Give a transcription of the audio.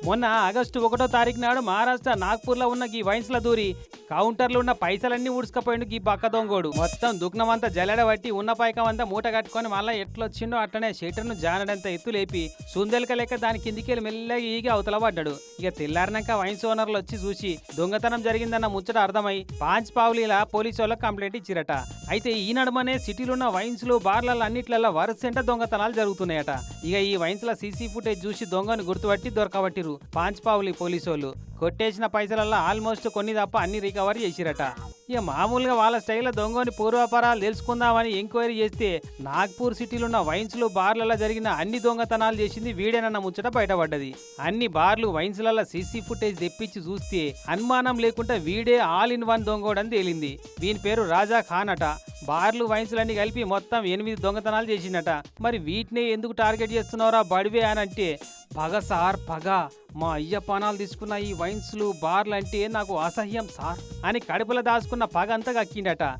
మొన్న ఆగస్టు 1వ తారీఖు నాడు మహారాష్ట్ర నాగ్పూర్లో ఉన్న ఈ వైన్స్ల దూరి కౌంటర్లు ఉన్న పైసలన్నీ ఊడ్చుకపోయిండు ఈ బక్క దొంగోడు. మొత్తం దుగ్నమంతా జల్లెడ పట్టి ఉన్న పైకం అంతా మూట కట్టుకొని మళ్ళీ ఎట్లొచ్చిండో అట్టనే షెటర్ను జానడంత ఎత్తు లేపి సుందెలక లెక్క దాని కిందికెళ్ళి మెల్లగా ఈగి అవతల పడ్డాడు. ఇక తెల్లారినాక వైన్స్ ఓనర్లు వచ్చి చూసి దొంగతనం జరిగిందన్న ముచ్చట అర్థమై పాంచ్పావులీలా పోలీసు వాళ్ళకి కంప్లైంట్ ఇచ్చిరట. అయితే ఈ నడుమనే సిటీలో ఉన్న వైన్స్లు బార్లలో అన్నిట్లలో వరుసంట దొంగతనాలు జరుగుతున్నాయట. ఇక ఈ వైన్స్ల సీసీ ఫుటేజ్ చూసి దొంగను గుర్తుపట్టి దొరకబట్టిరు పాంచ్పావులి పోలీసోళ్ళు. కొట్టేసిన పైసలల్లో ఆల్మోస్ట్ కొన్ని తప్ప అన్ని రికవర్ చేసిరట. ఇక మామూలుగా వాళ్ళ స్టైల్లో దొంగని పూర్వాపరాలు తెలుసుకుందామని ఎంక్వైరీ చేస్తే నాగ్పూర్ సిటీలో ఉన్న వైన్స్లు బార్లలో జరిగిన అన్ని దొంగతనాలు చేసింది వీడేనన్న ముచ్చట బయటపడ్డది. అన్ని బార్లు వైన్స్లలో సీసీ ఫుటేజ్ తెప్పించి చూస్తే అనుమానం లేకుండా వీడే ఆల్ ఇన్ వన్ దొంగోడని తేలింది. వీని పేరు రాజా ఖాన్ అట. బార్లు వైన్స్లన్నీ కలిపి మొత్తం 8 దొంగతనాలు చేసిండట. మరి వీటినే ఎందుకు టార్గెట్ చేస్తున్నారా బడివే అని అంటే, పగ సార్ పగ, మా అయ్య పానాలు తీసుకున్న ఈ వైన్స్లు బార్లు అంటే నాకు అసహ్యం సార్ అని కడుపులో దాచుకున్న పగ అంతా కక్కిండట.